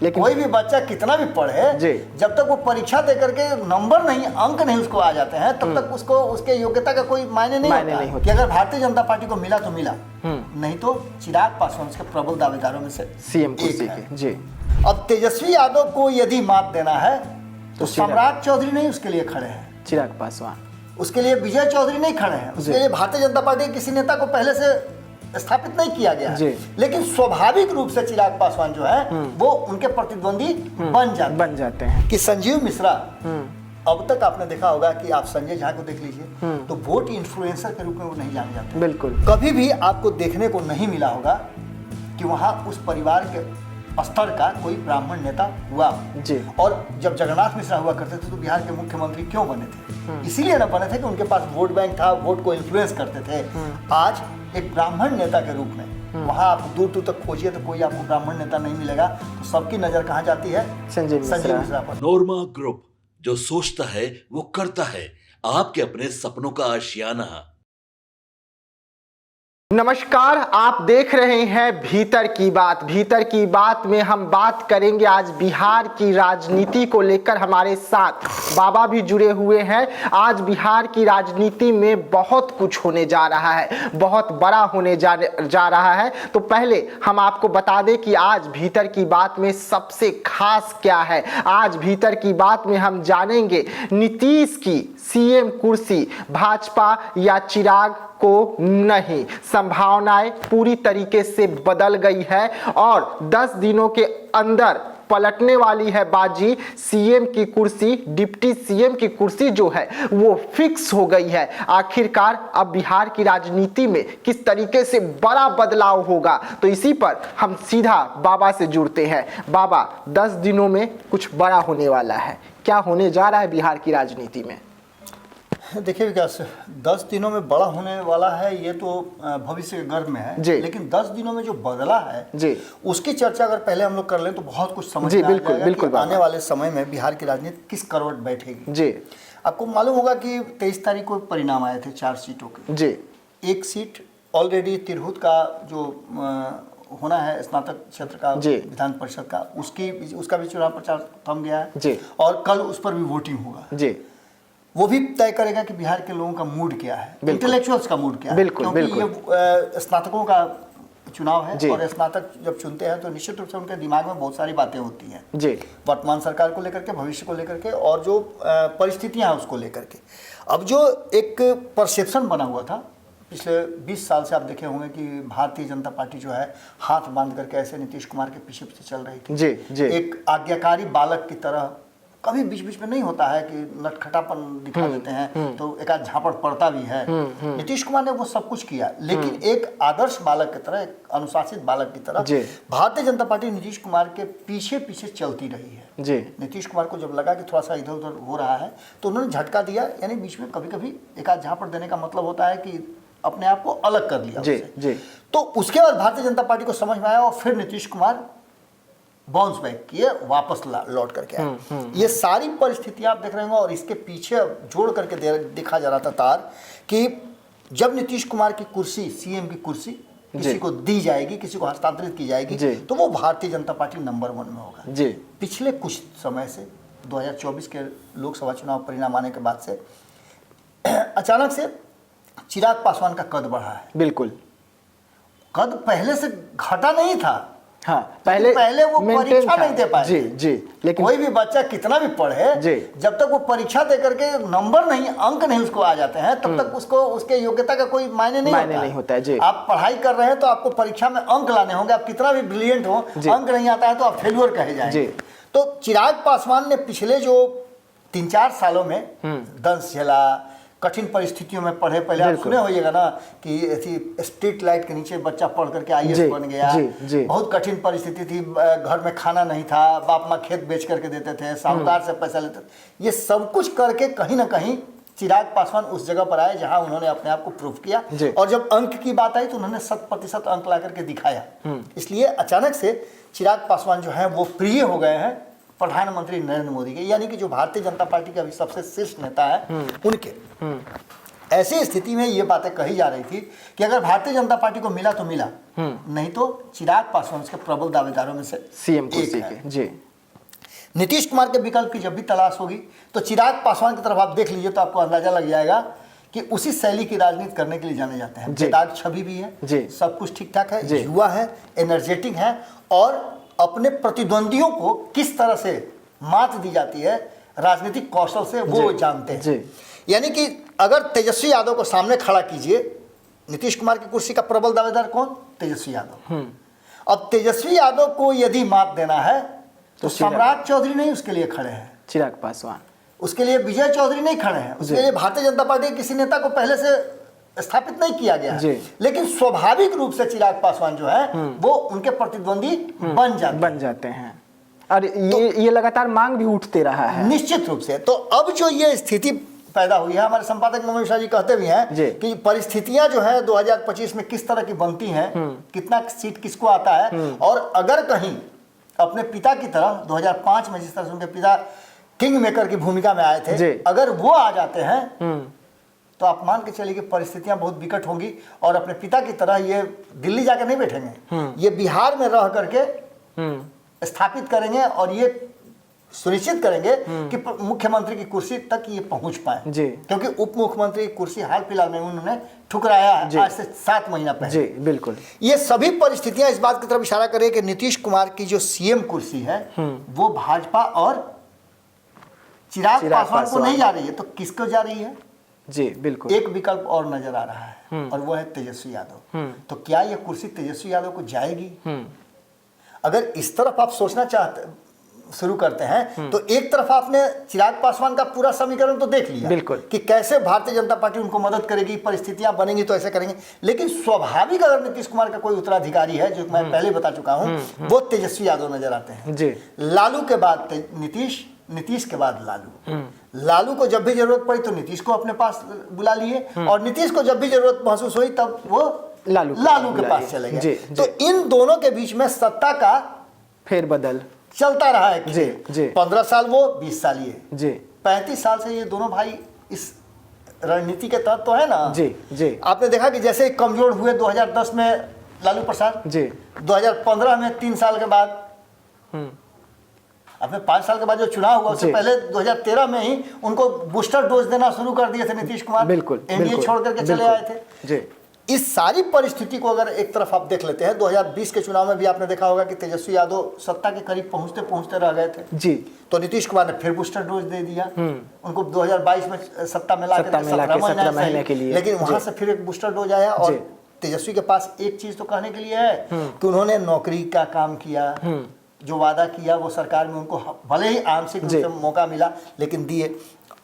लेकिन कोई भी बच्चा कितना भी पढ़े, जब तक वो परीक्षा दे करके नंबर नहीं, अंक नहीं उसको आ जाते हैं, तब तक उसको उसके योग्यता का कोई मायने नहीं होता कि अगर भारतीय जनता पार्टी को मिला तो मिला, नहीं तो चिराग पासवान उसके प्रबल दावेदारों में से सीएम कुर्सी के। जी, अब तेजस्वी यादव को यदि मात देना है तो सम्राट चौधरी नहीं उसके लिए खड़े हैं, चिराग पासवान, उसके लिए विजय चौधरी नहीं खड़े हैं, उसके लिए भारतीय जनता पार्टी के किसी नेता को पहले से स्थापित नहीं किया गया है। लेकिन स्वाभाविक रूप से चिराग पासवान जो है वो उनके प्रतिद्वंदी बन जाते हैं कि संजीव मिश्रा, अब तक आपने देखा होगा कि आप संजय झा को देख लीजिए तो वोट इन्फ्लुएंसर के रूप में वो नहीं जाने जाते। बिल्कुल, कभी भी आपको देखने को नहीं मिला होगा कि वहाँ उस परिवार के स्तर का कोई ब्राह्मण नेता हुआ जी। और जब जगन्नाथ मिश्रा हुआ करते थे तो बिहार के मुख्यमंत्री क्यों बने थे? इसीलिए न बने थे कि उनके पास वोट बैंक था, वोट को इन्फ्लुएंस करते थे। आज एक ब्राह्मण नेता के रूप में वहाँ आप दूर दूर तक खोजिए तो कोई आपको ब्राह्मण नेता नहीं मिलेगा। तो सबकी नजर कहाँ जाती है? संजय मिश्रा पर। नोरमा ग्रुप, जो सोचता है वो करता है, आपके अपने सपनों का आशियाना। नमस्कार, आप देख रहे हैं भीतर की बात। भीतर की बात में हम बात करेंगे आज बिहार की राजनीति को लेकर। हमारे साथ बाबा भी जुड़े हुए हैं। आज बिहार की राजनीति में बहुत कुछ होने जा रहा है, बहुत बड़ा होने जा रहा है। तो पहले हम आपको बता दें कि आज भीतर की बात में सबसे खास क्या है। आज भीतर की बात में हम जानेंगे नीतीश की सीएम कुर्सी भाजपा या चिराग को नहीं। संभावनाएं पूरी तरीके से बदल गई है और 10 दिनों के अंदर पलटने वाली है बाजी। सीएम की कुर्सी, डिप्टी सीएम की कुर्सी जो है वो फिक्स हो गई है। आखिरकार अब बिहार की राजनीति में किस तरीके से बड़ा बदलाव होगा, तो इसी पर हम सीधा बाबा से जुड़ते हैं। बाबा, 10 दिनों में कुछ बड़ा होने वाला है, क्या होने जा रहा है बिहार की राजनीति में? देखिए विकास, 10 दिनों में बड़ा होने वाला है ये तो भविष्य के गर्भ में है, लेकिन 10 दिनों में जो बदला है उसकी चर्चा अगर पहले हम लोग कर लें तो बहुत कुछ समझ में आ जाएगा कि आने वाले समय में बिहार की राजनीति किस करवट बैठेगी। जी, आपको मालूम होगा कि 23 तारीख को परिणाम आए थे 4 सीटों के। जी, एक सीट ऑलरेडी तिरहुत का जो होना है स्नातक क्षेत्र का विधान परिषद का, उसका भी चुनाव प्रचार थम गया है और कल उस पर भी वोटिंग होगा। जी, वो भी तय करेगा कि बिहार के लोगों का मूड क्या है, इंटेलेक्चुअल्स का मूड क्या है, क्योंकि ये स्नातकों का चुनाव है और स्नातक जब चुनते हैं तो निश्चित रूप से उनके दिमाग में बहुत सारी बातें होती हैं वर्तमान सरकार को लेकर के, भविष्य को लेकर के और जो परिस्थितियां हैं उसको लेकर के। अब जो एक परसेप्शन बना हुआ था पिछले 20 साल से, आप देखे होंगे कि भारतीय जनता पार्टी जो है हाथ बांध करके ऐसे नीतीश कुमार के पीछे पीछे चल रही थी, एक आज्ञाकारी बालक की तरह। कभी बीच बीच में नहीं होता है कि नटखटापन दिखा देते हैं तो एक आध झापड़ पड़ता भी है। नीतीश कुमार ने वो सब कुछ किया, लेकिन एक आदर्श बालक की तरह, एक अनुशासित बालक की तरह भारतीय जनता पार्टी नीतीश कुमार के पीछे पीछे चलती रही है। नीतीश कुमार को जब लगा कि थोड़ा सा इधर उधर हो रहा है तो उन्होंने झटका दिया, यानी बीच में कभी कभी एक आध झापड़ देने का मतलब होता है कि अपने आप को अलग कर लिया। तो उसके बाद भारतीय जनता पार्टी को समझ में आया और फिर नीतीश कुमार बाउंस बैक किए, वापस लौट करके आए। ये सारी परिस्थितियां आप देख रहे होंगे और इसके पीछे जोड़ करके देखा जा रहा था तार कि जब नीतीश कुमार की कुर्सी, सीएम की कुर्सी किसी को दी जाएगी, किसी को हस्तांतरित की जाएगी तो वो भारतीय जनता पार्टी नंबर 1 में होगा। पिछले कुछ समय से 2024 के लोकसभा चुनाव परिणाम आने के बाद से अचानक से चिराग पासवान का कद बढ़ा है। बिल्कुल, कद पहले से घटा नहीं था। हाँ, पहले वो परीक्षा नहीं दे पाए। लेकिन कोई भी बच्चा कितना भी पढ़े, जब तक वो परीक्षा दे करके नंबर नहीं, अंक नहीं उसको आ जाते हैं, तब तक उसको उसके योग्यता का कोई मायने नहीं होता है। आप पढ़ाई कर रहे हैं तो आपको परीक्षा में अंक लाने होंगे, आप कितना भी ब्रिलियंट हो, अंक नहीं आता है तो आप फेल्यूर कहे जाएंगे। तो चिराग पासवान ने पिछले जो 3-4 सालों में दंश झेला, कठिन परिस्थितियों में पढ़े। पहले आप सुने होइएगा ना कि ऐसी स्ट्रीट लाइट के नीचे बच्चा पढ़ करके आईएएस बन गया। बहुत कठिन परिस्थिति थी, घर में खाना नहीं था, बाप माँ खेत बेच करके देते थे, साहूकार से पैसा लेते थे। ये सब कुछ करके कहीं ना कहीं चिराग पासवान उस जगह पर आए जहां उन्होंने अपने आप को प्रूव किया और जब अंक की बात आई तो उन्होंने 100% अंक ला करके दिखाया। इसलिए अचानक से चिराग पासवान जो है वो प्रिय हो गए हैं प्रधानमंत्री नरेंद्र मोदी के, यानी कि जो भारतीय जनता पार्टी के अभी सबसे शीर्ष नेता है उनके। ऐसी स्थिति में ये बातें कही जा रही थी कि अगर भारतीय जनता पार्टी को मिला तो मिला, नहीं तो चिराग पासवान के प्रबल दावेदारों में से सीएम कुर्सी के। जी, नीतीश कुमार के विकल्प की जब भी तलाश होगी तो चिराग पासवान की तरफ आप देख लीजिए तो आपको अंदाजा लग जाएगा कि उसी शैली की राजनीति करने के लिए जाने जाते हैं। बेदाग छवि भी है, सब कुछ ठीक ठाक है, युवा है, एनर्जेटिक है, और अपने प्रतिद्वंदियों को किस तरह से मात दी जाती है राजनीतिक कौशल से वो जानते हैं। यानी कि अगर तेजस्वी यादव को सामने खड़ा कीजिए, नीतीश कुमार की कुर्सी का प्रबल दावेदार कौन? तेजस्वी यादव। अब तेजस्वी यादव को यदि मात देना है तो सम्राट चौधरी नहीं उसके लिए खड़े हैं, चिराग पासवान। उसके लिए विजय चौधरी नहीं खड़े हैं, उसके लिए भारतीय जनता पार्टी के किसी नेता को पहले से स्थापित नहीं किया गया है। लेकिन स्वाभाविक रूप से चिराग पासवान जो है वो उनके प्रतिद्वंदी बन जाते हैं और ये लगातार मांग भी उठते रहा है निश्चित रूप से। तो अब जो ये स्थिति पैदा हुई है, हमारे संपादक नमन मिश्रा जी कहते भी हैं कि परिस्थितियां जो है 2025 में किस तरह की बनती हैं, कितना सीट किसको आता है, और अगर कहीं अपने पिता की तरह 2005 में जिस तरह से उनके पिता किंग मेकर की भूमिका में आए थे, अगर वो आ जाते हैं तो आप मान के चलिए कि परिस्थितियां बहुत विकट होंगी और अपने पिता की तरह ये दिल्ली जाकर नहीं बैठेंगे, ये बिहार में रह करके स्थापित करेंगे और ये सुनिश्चित करेंगे कि मुख्यमंत्री की कुर्सी तक ये पहुंच पाए, क्योंकि उप मुख्यमंत्री की कुर्सी हाल फिलहाल में उन्होंने ठुकराया है आज से 7 महीना पहले। जी बिल्कुल। ये सभी परिस्थितियां इस बात की तरफ इशारा करें कि नीतीश कुमार की जो सीएम कुर्सी है वो भाजपा और चिराग पासवान को नहीं जा रही है, तो किसको जा रही है? जी बिल्कुल। एक विकल्प और नजर आ रहा है और वो है तेजस्वी यादव। तो क्या ये कुर्सी तेजस्वी यादव को जाएगी? अगर इस तरफ आप सोचना शुरू करते हैं तो एक तरफ आपने चिराग पासवान का पूरा समीकरण तो देख लिया बिल्कुल कि कैसे भारतीय जनता पार्टी उनको मदद करेगी, परिस्थितियां बनेंगी तो ऐसे करेंगे, लेकिन स्वाभाविक अगर नीतीश कुमार का कोई उत्तराधिकारी है, जो मैं पहले बता चुका हूं, वो तेजस्वी यादव नजर आते हैं जी। लालू के बाद नीतीश, नीतीश के बाद लालू। लालू को जब भी जरूरत पड़ी तो नीतीश को अपने पास बुला लिए और नीतीश को जब भी जरूरत महसूस हुई तब वो लालू के पास चले गए। तो इन दोनों के बीच में सत्ता का फेरबदल चलता रहा है। जी 15 साल वो, 20 साल ये, जी 35 साल से ये दोनों भाई इस रणनीति के तहत तो है ना। जी आपने देखा कि जैसे कमजोर हुए 2010 में लालू प्रसाद, जी 2015 में 3 साल के बाद, अपने 5 साल के बाद जो चुनाव हुआ उससे पहले 2013 में ही उनको बूस्टर डोज देना शुरू कर दिए थे नीतीश कुमार। बिल्कुल एनडीए छोड़ करके चले आए थे। जी इस सारी परिस्थिति को अगर एक तरफ आप देख लेते हैं, 2020 के चुनाव में भी आपने देखा होगा कि तेजस्वी यादव सत्ता के करीब पहुंचते पहुंचते रह गए थे जी। तो नीतीश कुमार ने फिर बूस्टर डोज दे दिया उनको 2022 में सत्ता में लाकर 17 महीने के लिए, लेकिन वहां से फिर एक बूस्टर डोज आया। और तेजस्वी के पास एक चीज तो कहने के लिए है कि उन्होंने नौकरी का काम किया, जो वादा किया वो सरकार में उनको भले ही आंशिक रूप से मौका मिला लेकिन दिए।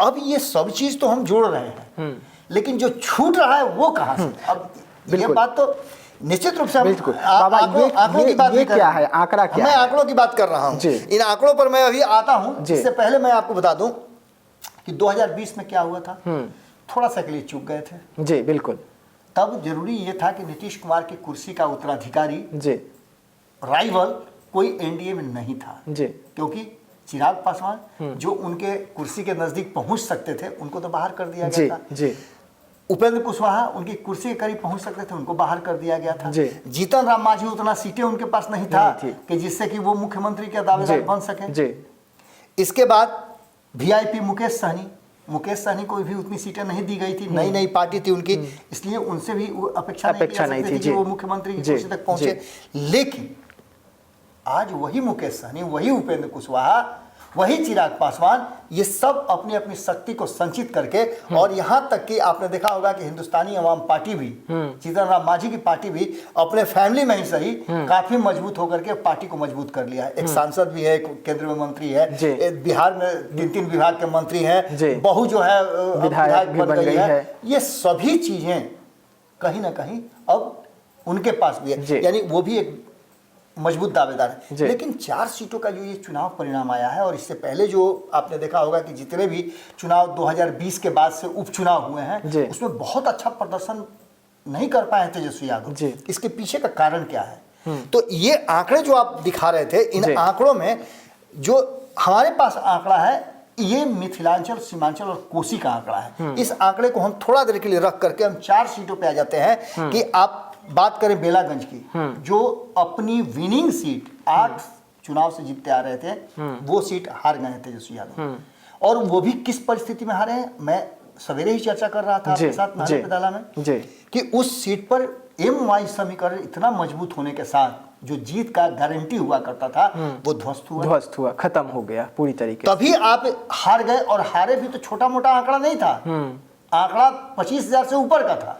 अब ये सब चीज तो हम जोड़ रहे हैं, लेकिन जो छूट रहा है वो कहां से? अब ये बात तो निश्चित रूप से बाबा आंकड़ों की बात क्या है, आंकड़ा क्या मैं आंकड़ों की बात कर रहा हूं। इन आंकड़ों पर मैं अभी आता हूं। इससे पहले मैं आपको बता दूं कि 2020 में क्या हुआ था, थोड़ा सा के लिए चूक गए थे। जी बिल्कुल। तब जरूरी ये था कि नीतीश कुमार की कुर्सी का उत्तराधिकारी जी राइवल कोई एनडीए में नहीं था जी, क्योंकि चिराग पासवान जो उनके कुर्सी के नजदीक पहुंच सकते थे उनको तो बाहर कर दिया गया था। जी। उपेंद्र कुशवाहा उनकी कुर्सी के करीब पहुंच सकते थे, उनको बाहर कर दिया गया था। जीतन राम मांझी उतना सीटें उनके पास नहीं था कि जिससे कि वो मुख्यमंत्री के दावेदार बन सके। इसके बाद वीआईपी मुकेश सहनी को भी उतनी सीटें नहीं दी गई थी, नई पार्टी थी उनकी, इसलिए उनसे भी अपेक्षा नहीं थी कि वो मुख्यमंत्री की कुर्सी तक पहुंचे। लेकिन आज वही मुकेश सहनी, वही उपेंद्र कुशवाहा, वही चिराग पासवान, ये सब अपनी अपनी शक्ति को संचित करके, और यहां तक कि आपने देखा होगा कि हिंदुस्तानी अवाम पार्टी भी, जीतन राम मांझी की पार्टी भी अपने फैमिली में ही सही काफी मजबूत होकर के पार्टी को मजबूत कर लिया है। एक सांसद भी है, एक केंद्र में मंत्री है, बिहार में 3 विभाग के मंत्री हैं, बहू जो है विधायक बन गई है। ये सभी चीजें कहीं ना कहीं अब उनके पास भी है, यानी वो भी एक मजबूत दावेदार है। लेकिन 4 सीटों का जो ये चुनाव परिणाम आया है, और इससे पहले जो आपने देखा होगा कि जितने भी चुनाव 2020 के बाद से उपचुनाव हुए हैं उसमें बहुत अच्छा प्रदर्शन नहीं कर पाए तेजस्वी यादव। इसके पीछे का कारण क्या है? तो ये आंकड़े जो आप दिखा रहे थे, इन आंकड़ों में जो हमारे पास आंकड़ा है ये मिथिलांचल, सीमांचल और कोसी का आंकड़ा है। इस आंकड़े को हम थोड़ा देर के लिए रख करके हम 4 सीटों पे आ जाते हैं कि आप बात करें बेलागंज की, जो अपनी विनिंग सीट 8 चुनाव से जीतते आ रहे थे, वो सीट हार गए तेजस्वी यादव। और वो भी किस परिस्थिति में हारे हैं, मैं सवेरे ही चर्चा कर रहा था आपके साथ नाले पेदाला में कि उस सीट पर MY समीकरण इतना मजबूत होने के साथ जो जीत का गारंटी हुआ करता था वो ध्वस्त हुआ, खत्म हो गया पूरी तरीके से। तभी आप हार गए, और हारे भी तो छोटा मोटा आंकड़ा नहीं था, आंकड़ा 25,000 से ऊपर का था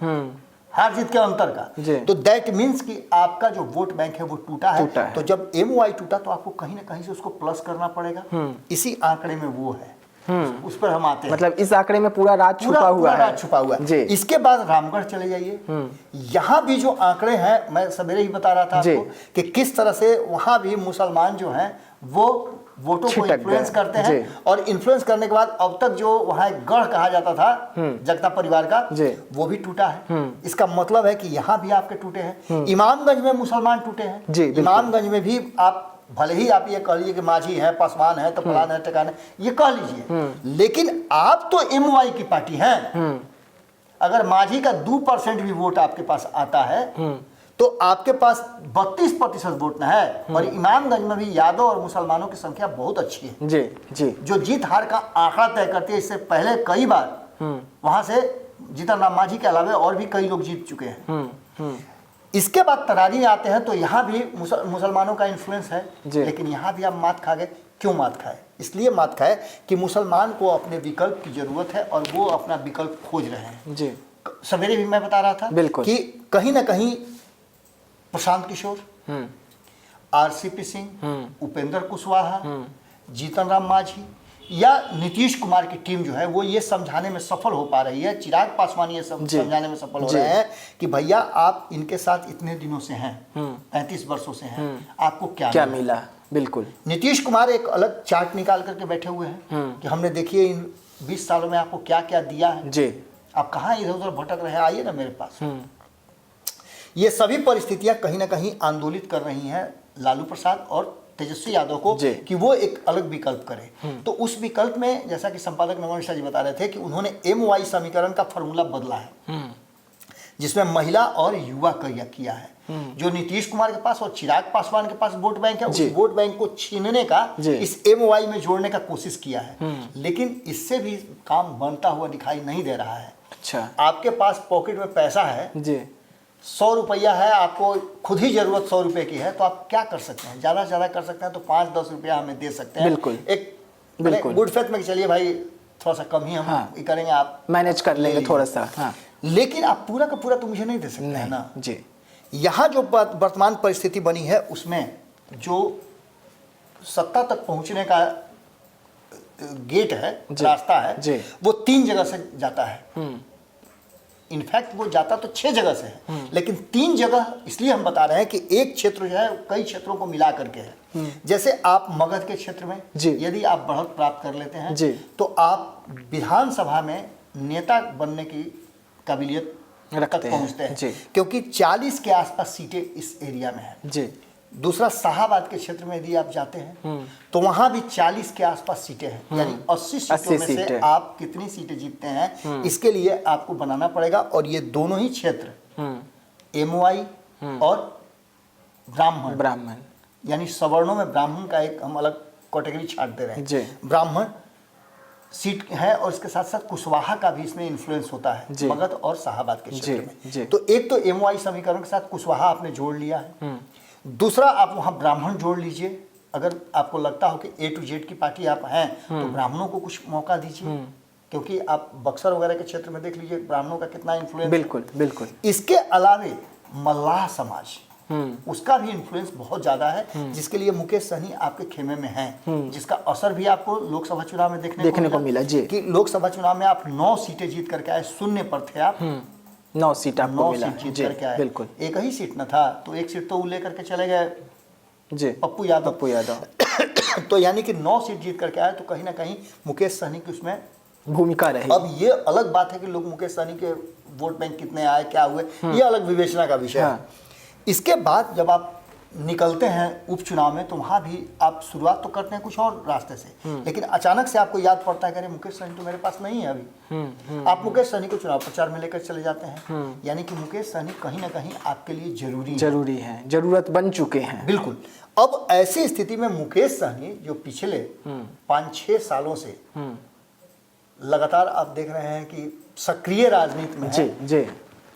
हार जीत के अंतर का। तो दैट मीन्स कि आपका जो वोट बैंक है वो टूटा है। तो जब MY टूटा तो आपको कहीं ना कहीं से उसको प्लस करना पड़ेगा। इसी आंकड़े में वो है, उस पर हम आते हैं। मतलब इस आंकड़े में पूरा राज छुपा हुआ है। राज छुपा हुआ है। इसके बाद रामगढ़ चले जाइए, यहाँ भी जो आंकड़े हैं, मैं सवेरे ही बता रहा था आपको कि किस तरह से वहां भी मुसलमान जो हैं वो वोटों को इन्फ्लुएंस करते हैं, और इन्फ्लुएंस करने के बाद अब तक जो वहां एक गढ़ कहा जाता था जगता परिवार का, वो भी टूटा है। इसका मतलब है कि यहाँ भी आपके टूटे हैं। इमामगंज में मुसलमान टूटे हैं। इमामगंज में भी आप भले ही आप ये कह लीजिए कि माझी है, पासवान है, तो फलान है, ठिकाना है, ये कह लीजिए, लेकिन आप तो MY की पार्टी हैं। अगर माझी का 2% भी वोट आपके पास आता है तो आपके पास 32% वोट न है। और इमामगंज में भी यादव और मुसलमानों की संख्या बहुत अच्छी है जी। जो जीत हार का आंकड़ा तय करती है। इससे पहले कई बार वहां से जीतन राम माझी के अलावा और भी कई लोग जीत चुके हैं। इसके बाद तरारी आते हैं तो यहाँ भी मुसलमानों का इन्फ्लुएंस है, लेकिन यहाँ भी आप मात खा गए। क्यों मात खाए? इसलिए मात खाए कि मुसलमान को अपने विकल्प की जरूरत है और वो अपना विकल्प खोज रहे हैं। सवेरे भी मैं बता रहा था कि कहीं ना कहीं प्रशांत किशोर, RCP सिंह, उपेंद्र कुशवाहा, जीतन राम माझी या नीतीश कुमार की टीम जो है वो ये समझाने में सफल हो पा रही है, चिराग पासवान ये समझाने में सफल हो रहे हैं कि भैया आप इनके साथ इतने दिनों से हैं, 35 वर्षों से हैं, आपको क्या मिला। बिल्कुल। नीतीश कुमार एक अलग चार्ट निकाल करके बैठे हुए हैं कि हमने देखिए इन 20 सालों में आपको क्या क्या दिया है, आप कहाँ इधर उधर भटक रहे हैं, आइए ना मेरे पास। ये सभी परिस्थितियां कहीं ना कहीं आंदोलित कर रही हैं लालू प्रसाद और तेजस्वी यादव को कि वो एक अलग विकल्प करें। तो उस विकल्प में जैसा कि संपादक नमन मिश्रा जी बता रहे थे कि उन्होंने MY समीकरण का फॉर्मूला बदला है, जिसमें महिला और युवा किया है। जो नीतीश कुमार के पास और चिराग पासवान के पास वोट बैंक है, उस वोट बैंक को छीनने का इस MY में जोड़ने का कोशिश किया है, लेकिन इससे भी काम बनता हुआ दिखाई नहीं दे रहा है। अच्छा, आपके पास पॉकेट में पैसा है, 100 रुपया है, आपको खुद ही जरूरत 100 रुपए की है, तो आप क्या कर सकते हैं? ज्यादा से ज्यादा कर सकते हैं तो 5-10 रुपया हमें दे सकते हैं। बिल्कुल। एक गुड फेथ में चलिए भाई थोड़ा सा कम ही हम करेंगे, आप मैनेज कर लेंगे थोड़ा सा। लेकिन आप पूरा का पूरा तो मुझे नहीं दे सकते हैं ना जी। यहाँ जो वर्तमान परिस्थिति बनी है उसमें जो सत्ता तक पहुंचने का गेट है, रास्ता है, वो 3 जगह से जाता है। इनफैक्ट वो जाता तो 6 जगह से है, लेकिन 3 जगह इसलिए हम बता रहे हैं कि एक क्षेत्र जो है कई क्षेत्रों को मिला करके है। जैसे आप मगध के क्षेत्र में यदि आप बढ़त प्राप्त कर लेते हैं तो आप विधानसभा में नेता बनने की काबिलियत तक पहुंचते हैं, क्योंकि 40 के आसपास सीटें इस एरिया में है। दूसरा, शाहाबाद के क्षेत्र में यदि आप जाते हैं तो वहां भी 40 के आसपास सीटें हैं, यानी 80 सीटों में से आप कितनी सीटें जीतते हैं इसके लिए आपको बनाना पड़ेगा। और ये दोनों ही क्षेत्र MY और ब्राह्मण यानी सवर्णों में ब्राह्मण का एक हम अलग कैटेगरी छाट दे रहे हैं। ब्राह्मण सीट है और इसके साथ साथ कुशवाहा का भी इसमें इन्फ्लुएंस होता है मगध और शाहाबाद के क्षेत्र में। तो एक तो MY समीकरण के साथ कुशवाहा आपने जोड़ लिया है, दूसरा आप वहां ब्राह्मण जोड़ लीजिए। अगर आपको लगता हो कि A to Z की पार्टी आप हैं तो ब्राह्मणों को कुछ मौका दीजिए, क्योंकि आप बक्सर वगैरह के क्षेत्र में देख लीजिए ब्राह्मणों का कितना इन्फ्लुएंस। बिल्कुल। इसके अलावे मल्लाह समाज, उसका भी इन्फ्लुएंस बहुत ज्यादा है, जिसके लिए मुकेश सहनी आपके खेमे में हैं, जिसका असर भी आपको लोकसभा चुनाव में देखने को मिला कि लोकसभा चुनाव में आप 9 सीटें जीत करके आए, शून्य पर थे आप, 9 सीट आपको मिला। जीत करके आए। बिल्कुल। एक ही सीट न था तो एक सीट तो लेकर के चले गए पप्पू यादव। तो यानी कि 9 सीट जीत करके आए, तो कहीं ना कहीं मुकेश सहनी की उसमें भूमिका रही। अब ये अलग बात है कि लोग मुकेश सहनी के वोट बैंक कितने आए, क्या हुए, ये अलग विवेचना का विषय है। इसके बाद जब आप निकलते हैं उपचुनाव में तो वहाँ भी आप शुरुआत तो करते हैं कुछ और रास्ते से, लेकिन अचानक से आपको याद पड़ता है कि अरे मुकेश सहनी तो मेरे पास नहीं है अभी। आप मुकेश सहनी को चुनाव प्रचार में लेकर चले जाते हैं, यानी कि मुकेश सहनी कहीं ना कहीं आपके लिए जरूरी है, जरूरत बन चुके हैं। बिल्कुल। अब ऐसी स्थिति में मुकेश सहनी जो पिछले 5-6 सालों से लगातार आप देख रहे हैं कि सक्रिय राजनीति में जी,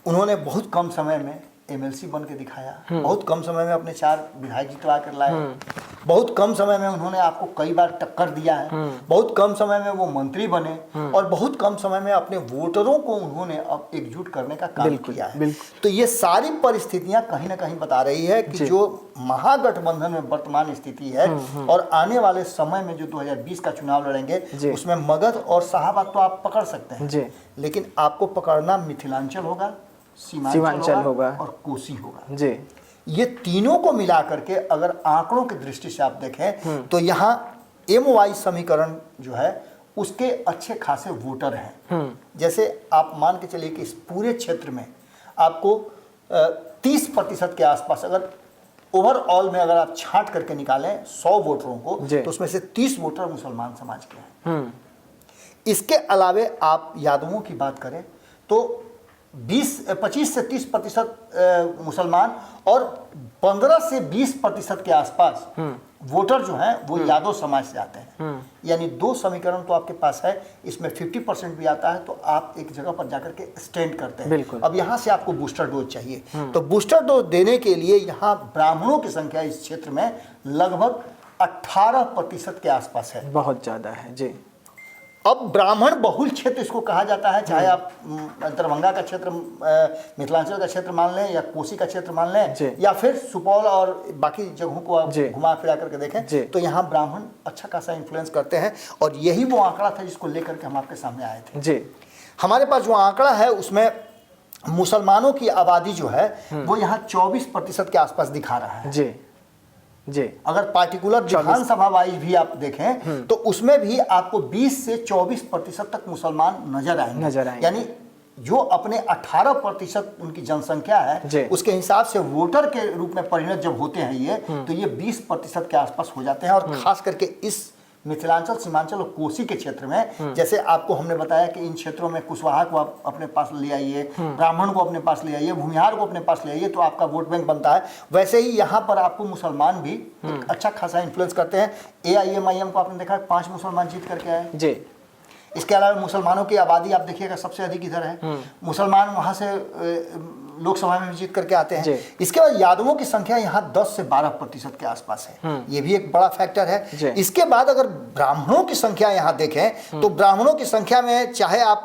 उन्होंने बहुत कम समय में एमएलसी बन के दिखाया, बहुत कम समय में अपने 4 विधायक जितवा कर लाए, बहुत कम समय में उन्होंने आपको कई बार टक्कर दिया है, बहुत कम समय में वो मंत्री बने और बहुत कम समय में अपने वोटरों को उन्होंने अब एकजुट करने का काम किया है। तो ये सारी परिस्थितियां कहीं ना कहीं बता रही है कि जो महागठबंधन में वर्तमान स्थिति है और आने वाले समय में जो 2020 का चुनाव लड़ेंगे उसमें मगध और शाहाबाद तो आप पकड़ सकते हैं, लेकिन आपको पकड़ना मिथिलांचल होगा, सीमांचल होगा और कोसी होगा जी। ये तीनों को मिला करके अगर आंकड़ों की दृष्टि से आप देखें तो यहाँ MY समीकरण जो है उसके अच्छे खासे वोटर हैं। जैसे आप मान के चलिए कि इस पूरे क्षेत्र में आपको 30% के आसपास, अगर ओवरऑल में अगर आप छांट करके निकालें 100 वोटरों को तो उसमें से 30 वोटर मुसलमान समाज के हैं। इसके अलावे आप यादवों की बात करें तो 25 से 30% मुसलमान और 15 से 20% के आसपास वोटर जो हैं वो यादव समाज से आते हैं। यानी 2 समीकरण तो आपके पास है, इसमें 50% भी आता है तो आप एक जगह पर जाकर के स्टैंड करते हैं। अब यहाँ से आपको बूस्टर डोज चाहिए, तो बूस्टर डोज देने के लिए यहाँ ब्राह्मणों की संख्या इस क्षेत्र में लगभग 18% के आसपास है, बहुत ज़्यादा है जी। अब ब्राह्मण बहुल क्षेत्र इसको कहा जाता है, चाहे आप दरभंगा का क्षेत्र, मिथिलांचल का क्षेत्र मान लें या कोसी का क्षेत्र मान लें या फिर सुपौल और बाकी जगहों को आप घुमा फिरा करके देखें तो यहाँ ब्राह्मण अच्छा खासा इन्फ्लुएंस करते हैं। और यही वो आंकड़ा था जिसको लेकर के हम आपके सामने आए थे जी। हमारे पास जो आंकड़ा है उसमें मुसलमानों की आबादी जो है वो यहाँ 24% के आसपास दिखा रहा है जी। अगर पार्टिकुलर विधानसभा वाइज भी आप देखें तो उसमें भी आपको 20 से 24% तक मुसलमान नजर आएंगे। यानी जो अपने 18% उनकी जनसंख्या है उसके हिसाब से वोटर के रूप में परिणत जब होते हैं ये तो ये 20% के आसपास हो जाते हैं। और खास करके इस मिथिलांचल, सीमांचल और कोसी के क्षेत्र में, जैसे आपको हमने बताया कि इन क्षेत्रों में कुशवाहा को आप अपने पास ले आइए, ब्राह्मण को अपने पास ले आइए, भूमिहार को अपने पास ले आइए तो आपका वोट बैंक बनता है। वैसे ही यहाँ पर आपको मुसलमान भी अच्छा खासा इन्फ्लुएंस करते हैं। AIMIM को आपने देखा 5 मुसलमान जीत करके आए जी। इसके अलावा मुसलमानों की आबादी आप देखिएगा सबसे अधिक इधर है, मुसलमान वहाँ से लोकसभा में जीत करके आते हैं। इसके बाद यादवों की संख्या यहाँ 10 से 12% के आसपास है, ये भी एक बड़ा फैक्टर है। इसके बाद अगर ब्राह्मणों की संख्या यहाँ देखें तो ब्राह्मणों की संख्या में चाहे आप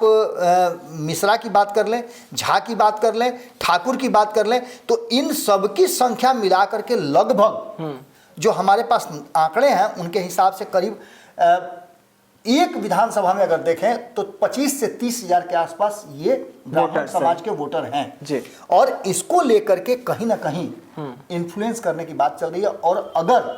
मिश्रा की बात कर लें, झा की बात कर लें, ठाकुर की बात कर लें, तो इन सब की संख्या मिला करके लगभग जो हमारे पास आंकड़े हैं उनके हिसाब से करीब एक विधानसभा में अगर देखें तो 25 से 30 हजार के आसपास ये ब्राह्मण समाज के वोटर हैं जी। और इसको लेकर के कहीं ना कहीं इन्फ्लुएंस करने की बात चल रही है। और अगर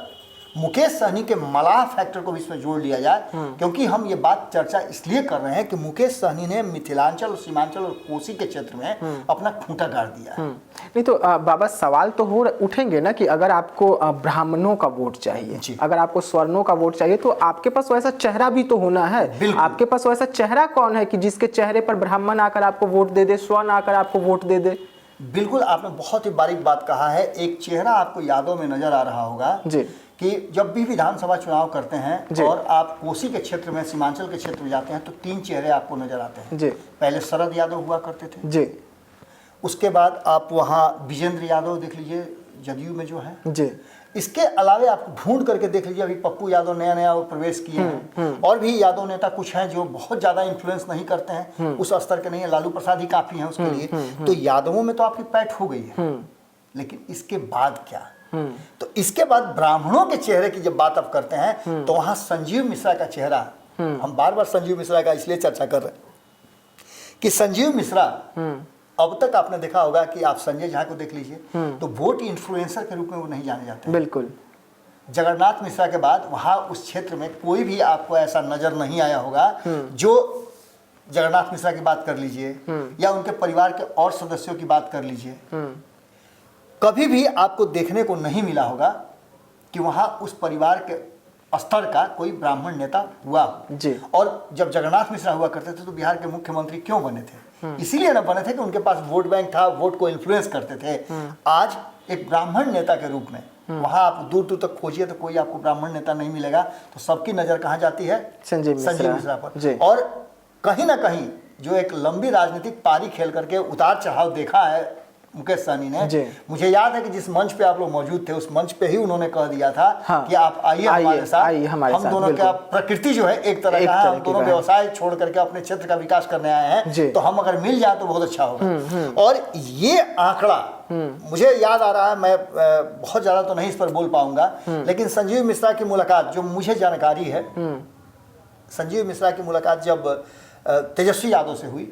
मुकेश सहनी के मलाह फैक्टर को भी इसमें जोड़ लिया जाए, क्योंकि हम ये बात चर्चा इसलिए कर रहे हैं कि मुकेश सहनी ने मिथिलांचल, सीमांचल और कोसी के क्षेत्र में अपना खूंटा गाड़ दिया है। नहीं तो बाबा सवाल तो उठेंगे ना कि अगर आपको ब्राह्मणों का वोट चाहिए, अगर आपको स्वर्णों का वोट चाहिए तो आपके पास वैसा चेहरा भी तो होना है। आपके पास वैसा चेहरा कौन है कि जिसके चेहरे पर ब्राह्मण आकर आपको वोट दे दे, स्वर्ण आकर आपको वोट दे दे? बिल्कुल, आपने बहुत ही बारीक बात कहा है। एक चेहरा आपको यादों में नजर आ रहा होगा जी कि जब भी विधानसभा चुनाव करते हैं और आप कोसी के क्षेत्र में, सीमांचल के क्षेत्र में जाते हैं तो 3 चेहरे आपको नजर आते हैं जी। पहले शरद यादव हुआ करते थे जी, उसके बाद आप वहाँ विजेंद्र यादव देख लीजिए जदयू में जो है जी। इसके अलावे आप ढूंढ करके देख लीजिए अभी पप्पू यादव नया प्रवेश किए हैं और भी यादव नेता कुछ हैं जो बहुत ज्यादा इन्फ्लुएंस नहीं करते हैं, उस स्तर के नहीं है। लालू प्रसाद ही काफी हैं उसके लिए। तो यादवों में तो आपकी पैठ हो गई है, लेकिन इसके बाद क्या? तो इसके बाद ब्राह्मणों के चेहरे की जब बात आप करते हैं तो वहां संजीव मिश्रा का चेहरा, हम बार बार संजीव मिश्रा का इसलिए चर्चा कर रहे हैं कि संजीव मिश्रा, अब तक आपने देखा होगा कि आप संजय झा को देख लीजिए तो वोट इन्फ्लुएंसर के रूप में वो नहीं जाने जाते। बिल्कुल। जगन्नाथ मिश्रा के बाद वहां उस क्षेत्र में कोई भी आपको ऐसा नजर नहीं आया होगा जो जगन्नाथ मिश्रा की बात कर लीजिए या उनके परिवार के और सदस्यों की बात कर लीजिए, कभी भी आपको देखने को नहीं मिला होगा कि वहाँ उस परिवार के स्तर का कोई ब्राह्मण नेता हुआ जी। और जब जगन्नाथ मिश्रा हुआ करते थे तो बिहार के मुख्यमंत्री क्यों बने थे? इसीलिए ना बने थे कि उनके पास वोट बैंक था, वोट को इन्फ्लुएंस करते थे। आज एक ब्राह्मण नेता के रूप में वहां आप दूर दूर तक खोजिए तो कोई आपको ब्राह्मण नेता नहीं मिलेगा। तो सबकी नजर कहाँ जाती है? संजीव मिश्रा पर। और कहीं ना कहीं जो एक लंबी राजनीतिक पारी खेल करके उतार चढ़ाव देखा है मुकेश सहनी ने, मुझे याद है कि जिस मंच पे आप लोग मौजूद थे उस मंच पे ही उन्होंने कह दिया था कि आप आइए हमारे साथ, हम दोनों का प्रकृति जो है एक तरह का है, हम दोनों व्यवसाय छोड़ करके अपने क्षेत्र का विकास करने आए हैं, तो हम अगर मिल जाए तो बहुत अच्छा होगा। और ये आंकड़ा मुझे याद आ रहा है, मैं बहुत ज्यादा तो नहीं इस पर बोल पाऊंगा, लेकिन संजीव मिश्रा की मुलाकात जो मुझे जानकारी है, संजीव मिश्रा की मुलाकात जब तेजस्वी यादव से हुई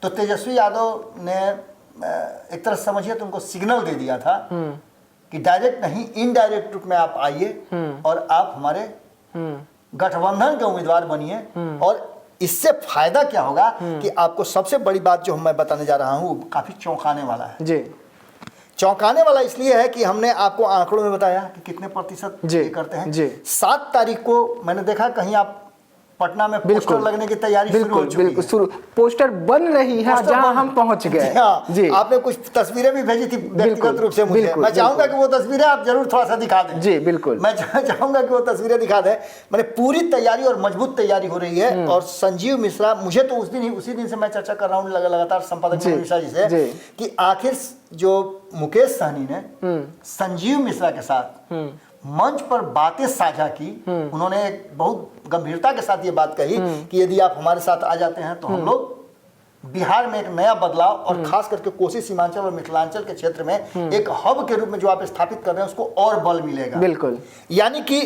तो तेजस्वी यादव ने एक तरह समझिए तो उनको सिग्नल दे दिया था कि डायरेक्ट नहीं इनडायरेक्ट रूप में आप आइए और आप हमारे गठबंधन के उम्मीदवार बनिए। और इससे फायदा क्या होगा कि आपको सबसे बड़ी बात जो मैं बताने जा रहा हूं वो काफी चौंकाने वाला है जी। चौंकाने वाला इसलिए है कि हमने आपको आंकड़ों में बताया कि कितने प्रतिशत ये करते हैं। 7 तारीख को मैंने देखा कहीं आप पटना में पोस्टर लगने की तैयारी शुरू हो चुकी है। शुरू पोस्टर बन रही है, जहां हम पहुंच गए। जी, आपने कुछ तस्वीरें भी भेजी थी व्यक्तिगत रूप से मुझे। मैं चाहूंगा कि वो तस्वीरें आप जरूर थोड़ा सा दिखा दें। जी बिल्कुल, मैं चाहूंगा कि वो तस्वीरें दिखा दें। मैंने पूरी तैयारी और मजबूत तैयारी हो रही है। और संजीव मिश्रा, मुझे तो उसी दिन से मैं चर्चा कर रहा हूँ लगातार संपादक मिश्रा जी से कि आखिर जो मुकेश सहनी ने संजीव मिश्रा के साथ मंच पर बातें साझा की, उन्होंने एक बहुत गंभीरता के साथ ये बात कही कि यदि आप हमारे साथ आ जाते हैं तो हम लोग बिहार में एक नया बदलाव और खास करके कोसी सीमांचल और मिथिलांचल के क्षेत्र में एक हब के रूप में जो आप स्थापित कर रहे हैं उसको और बल मिलेगा। बिल्कुल, यानी कि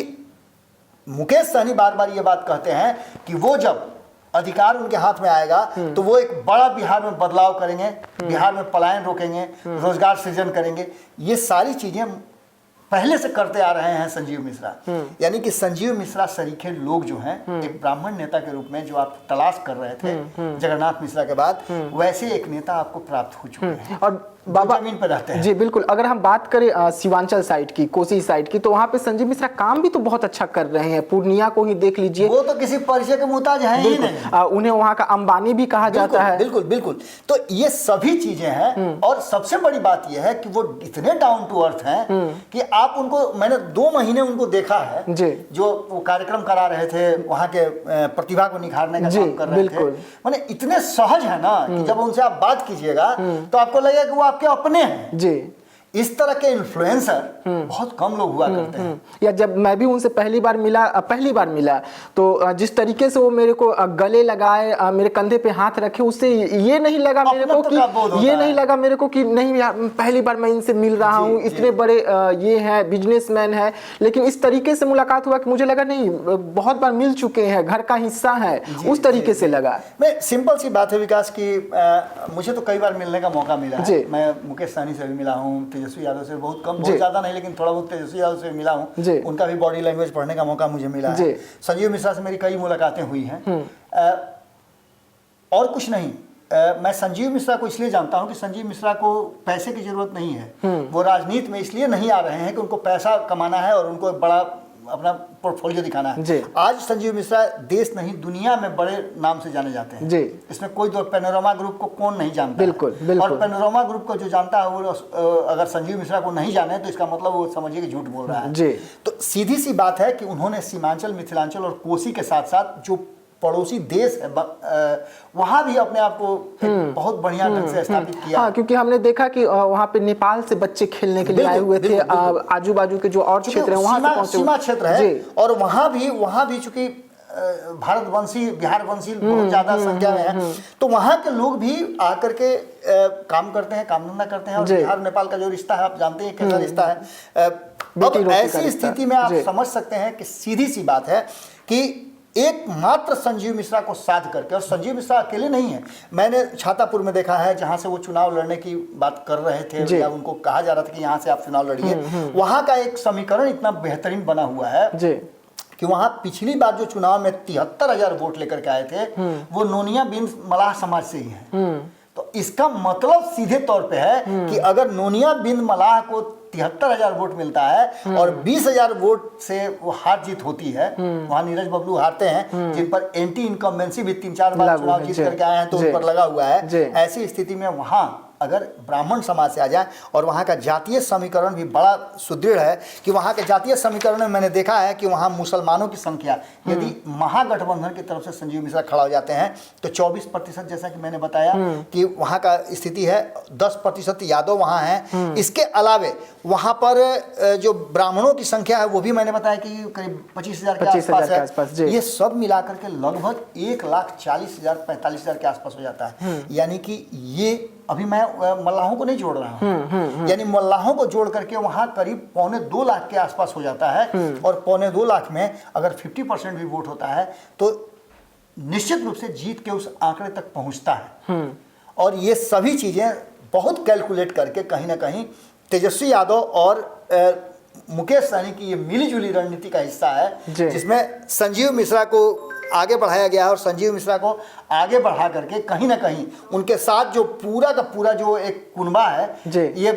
मुकेश सहनी बार बार ये बात कहते हैं कि वो जब अधिकार उनके हाथ में आएगा तो वो एक बड़ा बिहार में बदलाव करेंगे, बिहार में पलायन रोकेंगे, रोजगार सृजन करेंगे। ये सारी चीजें पहले से करते आ रहे हैं संजीव मिश्रा। यानी कि संजीव मिश्रा सरीखे लोग जो हैं एक ब्राह्मण नेता के रूप में जो आप तलाश कर रहे थे जगन्नाथ मिश्रा के बाद, वैसे एक नेता आपको प्राप्त हो चुके हैं और बाबा जमीन पर रहते हैं। जी बिल्कुल, अगर हम बात करें सीमांचल साइड की, कोसी साइड की, तो वहाँ पे संजीव मिश्रा काम भी तो बहुत अच्छा कर रहे हैं। पूर्णिया को ही देख लीजिए, वो तो किसी परिचय के मुहताज है ही नहीं। उन्हें वहाँ का अंबानी भी कहा जाता है। बिल्कुल बिल्कुल, तो ये सभी चीजें हैं। और सबसे बड़ी बात यह है कि वो इतने डाउन टू अर्थ हैं कि आप उनको, मैंने 2 महीने उनको देखा है जो वो कार्यक्रम करा रहे थे, वहाँ के प्रतिभा को निखारने का काम कर रहे थे। माने इतने सहज है ना कि जब उनसे आप बात कीजिएगा तो आपको लगेगा कि वो आपके अपने हैं जी। इस तरह के इन्फ्लुएंसर बहुत कम लोग हुआ करते हैं। या जब मैं भी उनसे पहली बार मिला तो जिस तरीके से वो मेरे को गले लगाए, मेरे कंधे पे हाथ रखे, उससे ये नहीं लगा मेरे को कि नहीं पहली बार मैं इनसे मिल रहा हूँ, इतने बड़े ये है, बिजनेसमैन है। लेकिन इस तरीके से मुलाकात हुआ कि मुझे लगा नहीं, बहुत बार मिल चुके हैं, घर का हिस्सा है, उस तरीके से लगा। मैं सिंपल सी बात है विकास की, मुझे तो कई बार मिलने का मौका मिला है। मैं मुकेश सहनी से भी मिला हूँ, तेजस्वी यादव से बहुत कम, बहुत ज्यादा नहीं, लेकिन थोड़ा बहुत तेजस्वी यादव से मिला हूं। उनका भी बॉडी लैंग्वेज पढ़ने का मौका मुझे मिला है। संजीव मिश्रा से मेरी कई मुलाकातें हुई हैं। और कुछ नहीं, मैं संजीव मिश्रा को इसलिए जानता हूं कि संजीव मिश्रा को पैसे की जरूरत नहीं है। वो राजनीति में इसलिए नहीं आ रहे हैं कि उनको पैसा कमाना है और उनको बड़ा अपना पोर्टफोलियो दिखाना है। आज संजीव मिश्रा देश नहीं दुनिया में बड़े नाम से जाने जाते हैं जी। इसमें कोई दो, पैनोरमा ग्रुप को कौन नहीं जानता? बिल्कुल, बिल्कुल। और पैनोरमा ग्रुप को जो जानता है वो अगर संजीव मिश्रा को नहीं जाने तो इसका मतलब वो समझिए कि झूठ बोल रहा है जी। तो सीधी सी बात है कि उन्होंने सीमांचल, मिथिलांचल और कोसी के साथ साथ जो पड़ोसी देश है वहां भी अपने आप को बहुत बढ़िया ढंग से स्थापित किया। हाँ, क्योंकि हमने देखा कि वहां पे नेपाल से बच्चे खेलने के लिए आए हुए थे। आजू बाजू के जो और क्षेत्र हैं वहां से पहुंचे, सीमा क्षेत्र है और वहां भी चूंकि भारतवंशी, बिहारवंशी बहुत ज्यादा संख्या में है, तो वहां के लोग भी आकर के काम करते हैं, काम धंधा करते हैं। और बिहार नेपाल का जो रिश्ता है आप जानते हैं कैसा रिश्ता है। अब ऐसी स्थिति में आप समझ सकते हैं कि सीधी सी बात है कि एकमात्र संजीव मिश्रा को साध करके, और संजीव मिश्रा अकेले नहीं है, मैंने छातापुर में देखा है जहां से वो चुनाव लड़ने की बात कर रहे थे या उनको कहा जा रहा था कि यहां से आप चुनाव लड़िए, वहां का एक समीकरण इतना बेहतरीन बना हुआ है कि वहां पिछली बार जो चुनाव में 73,000 वोट लेकर के आए थे वो नोनिया बिन मलाह समाज से ही है। तो इसका मतलब सीधे तौर पे है कि अगर नोनिया बिन मलाह को 73,000 वोट मिलता है और 20,000 वोट से वो हार जीत होती है, वहां नीरज बबलू हारते हैं जिन पर एंटी इनकम्बेंसी भी 3-4 बार चुनाव जीत करके आए हैं तो उन पर लगा हुआ है। ऐसी स्थिति में वहां अगर ब्राह्मण समाज से आ जाए और वहाँ का जातीय समीकरण भी बड़ा सुदृढ़ है कि वहाँ के जातीय समीकरण में मैंने देखा है कि वहाँ मुसलमानों की संख्या, यदि महागठबंधन की तरफ से संजीव मिश्रा खड़ा हो जाते हैं तो 24%, जैसा कि मैंने बताया कि वहाँ का स्थिति है, 10% यादव वहाँ हैं। इसके अलावे वहाँ पर जो ब्राह्मणों की संख्या है वो भी मैंने बताया कि करीब 25,000 के आसपास है। ये सब मिलाकर के लगभग 1,40,000 45,000 के आसपास हो जाता है। यानी कि ये अभी मैं मल्लाहों को नहीं जोड़ रहा हूँ, यानी मल्लाहों को जोड़ करके वहां करीब 1.25 लाख के आसपास हो जाता है। और 1.25 लाख में अगर 50% भी वोट होता है तो निश्चित रूप से जीत के उस आंकड़े तक पहुंचता है। और ये सभी चीजें बहुत कैलकुलेट करके कहीं ना कहीं तेजस्वी यादव और मुकेश सहनी की ये मिलीजुली रणनीति का हिस्सा है, जिसमें संजीव मिश्रा को आगे बढ़ाया गया है। और संजीव मिश्रा को आगे बढ़ा करके कहीं ना कहीं उनके साथ जो पूरा का पूरा जो एक कुनबा है, ये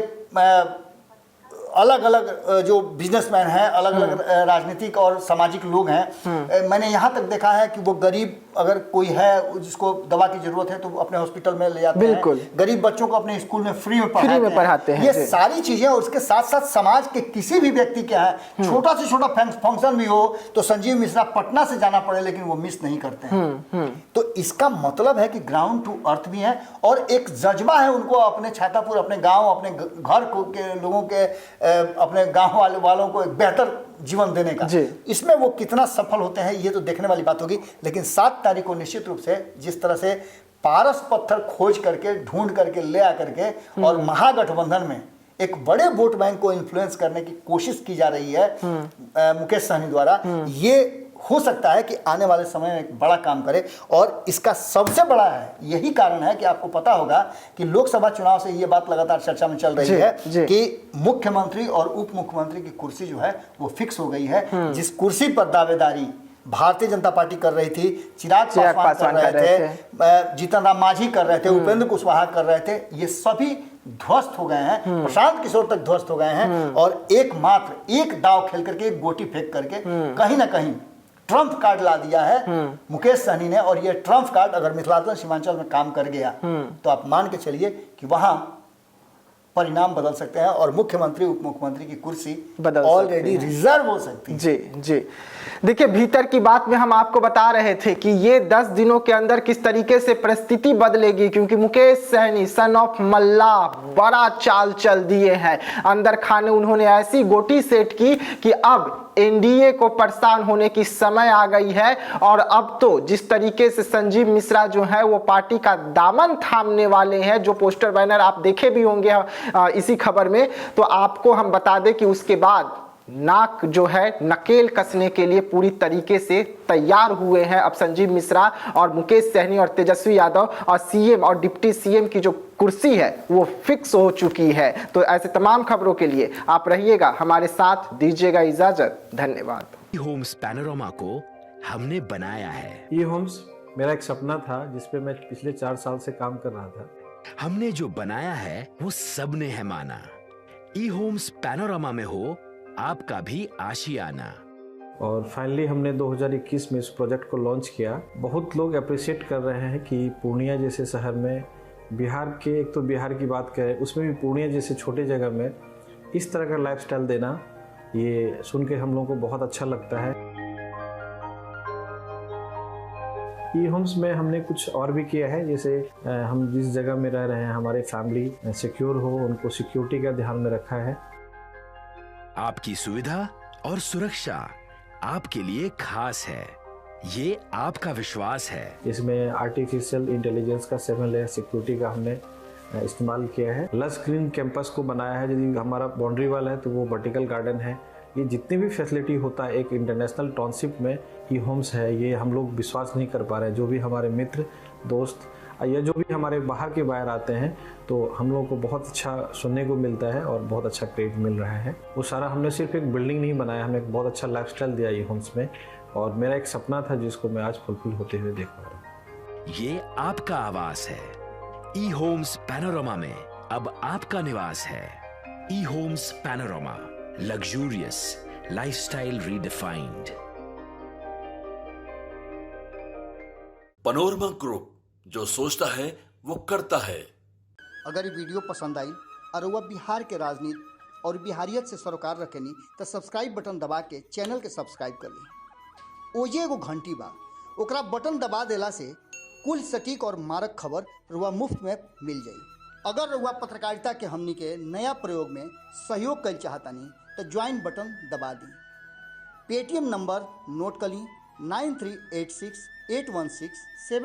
अलग अलग जो बिजनेसमैन हैं, अलग अलग राजनीतिक और सामाजिक लोग हैं। मैंने यहाँ तक देखा है कि वो गरीब अगर कोई है जिसको दवा की जरूरत है तो अपने हॉस्पिटल में ले जाते हैं, गरीब बच्चों को अपने स्कूल में फ्री में पढ़ाते हैं। ये सारी चीजें, और उसके साथ साथ समाज के किसी भी व्यक्ति के यहाँ छोटा से छोटा फंक्शन भी हो तो संजीव मिश्रा पटना से जाना पड़े लेकिन वो मिस नहीं करते हैं। तो इसका मतलब है कि ग्राउंड टू अर्थ भी है और एक जज्बा है उनको अपने छातापुर, अपने गाँव, अपने घर के लोगों के, अपने गाँव वालों को एक बेहतर जीवन देने का। इसमें वो कितना सफल होते हैं ये तो देखने वाली बात होगी। लेकिन 7 तारीख को निश्चित रूप से जिस तरह से पारस पत्थर खोज करके ढूंढ करके ले आकर के और महागठबंधन में एक बड़े वोट बैंक को इन्फ्लुएंस करने की कोशिश की जा रही है मुकेश सहनी द्वारा, ये हो सकता है कि आने वाले समय में एक बड़ा काम करे। और इसका सबसे बड़ा है यही कारण है कि आपको पता होगा कि लोकसभा चुनाव से ये बात लगातार चर्चा में चल रही है कि मुख्यमंत्री और उप मुख्यमंत्री की कुर्सी जो है वो फिक्स हो गई है। जिस कुर्सी पर दावेदारी भारतीय जनता पार्टी कर रही थी, चिराग पासवान कर रहे थे, जीतन राम मांझी कर रहे थे, उपेंद्र कुशवाहा कर रहे थे, ये सभी ध्वस्त हो गए हैं, प्रशांत किशोर तक ध्वस्त हो गए हैं। और एक दाव खेल करके, एक गोटी फेंक करके कहीं ना कहीं ट्रम्प कार्ड ला दिया है मुकेश सहनी ने। और ये ट्रम्प कार्ड अगर मिथिलांचल सीमांचल में काम कर गया तो आप मान के चलिए कि वहां परिणाम बदल सकते हैं और मुख्यमंत्री उप मुख्यमंत्री की कुर्सी ऑलरेडी रिजर्व हो सकती है। जी देखिए, भीतर की बात में हम आपको बता रहे थे कि ये 10 दिनों के अंदर किस तरीके से परिस्थिति बदलेगी, क्योंकि मुकेश सहनी सन ऑफ मल्ला बड़ा चाल चल दिए हैं। अंदर खाने उन्होंने ऐसी गोटी सेट की कि अब एनडीए को परेशान होने की समय आ गई है। और अब तो जिस तरीके से संजीव मिश्रा जो है वो पार्टी का दामन थामने वाले हैं, जो पोस्टर बैनर आप देखे भी होंगे इसी खबर में, तो आपको हम बता दें कि उसके बाद नाक जो है नकेल कसने के लिए पूरी तरीके से तैयार हुए हैं अब संजीव मिश्रा और मुकेश सहनी और तेजस्वी यादव। और सीएम और डिप्टी सीएम की जो कुर्सी है वो फिक्स हो चुकी है। तो ऐसे तमाम खबरों के लिए आप रहिएगा हमारे साथ, दीजिएगा इजाजत, धन्यवाद। होम्स पैनोरामा को हमने बनाया है। ई होम्स मेरा एक सपना था जिसपे मैं पिछले 4 साल से काम कर रहा था। हमने जो बनाया है वो सबने है माना। ई होम्स पैनोरामा में हो आपका भी आशियाना। और फाइनली हमने 2021 में इस प्रोजेक्ट को लॉन्च किया। बहुत लोग अप्रिशिएट कर रहे हैं कि पूर्णिया जैसे शहर में, बिहार के, एक तो बिहार की बात करें उसमें भी पूर्णिया जैसे छोटे जगह में इस तरह का लाइफस्टाइल देना, ये सुन के हम लोगों को बहुत अच्छा लगता है। ई होम्स में हमने कुछ और भी किया है, जैसे हम जिस जगह में रह रहे हैं हमारे फैमिली सिक्योर हो, उनको सिक्योरिटी का ध्यान में रखा है। आपकी सुविधा और सुरक्षा आपके लिए खास है, ये आपका विश्वास है। इसमें आर्टिफिशियल इंटेलिजेंस का 7 लेयर सिक्योरिटी का हमने इस्तेमाल किया है। लस ग्रीन कैंपस को बनाया है। यदि हमारा बाउंड्री वाल है तो वो वर्टिकल गार्डन है। ये जितनी भी फैसिलिटी होता है एक इंटरनेशनल टाउनशिप में ई होम्स है, ये हम लोग विश्वास नहीं कर पा रहे हैं। जो भी हमारे मित्र दोस्त या जो भी हमारे बाहर के बाहर आते हैं तो हम लोगों को बहुत अच्छा सुनने को मिलता है और बहुत अच्छा क्रेडिट मिल रहा है। वो सारा हमने सिर्फ एक बिल्डिंग नहीं बनाया, हमने एक बहुत अच्छा लाइफस्टाइल दिया ई होम्स में। और मेरा एक सपना था जिसको मैं आज फुलफिल होते हुए देख पा रहा हूँ। ये आपका आवास है, ई होम्स पैनोरामा में अब आपका निवास है। E homes Panorama, luxurious lifestyle redefined. Panorama group, जो सोचता है वो करता है। अगर ये वीडियो पसंद आई और वह बिहार के राजनीति और बिहारियत से सरोकार रखेनी तो सब्सक्राइब बटन दबा के चैनल के सब्सक्राइब कर ली। ओजे एगो घंटी बा, ओकरा बटन दबा देला से कुल सटीक और मारक खबर रुआ मुफ्त में मिल जाई। अगर रुआ पत्रकारिता के हमनी के नया प्रयोग में सहयोग कर चाहतानी तो ज्वाइन बटन दबा दी। पेटीएम नंबर नोट कर ली 93868167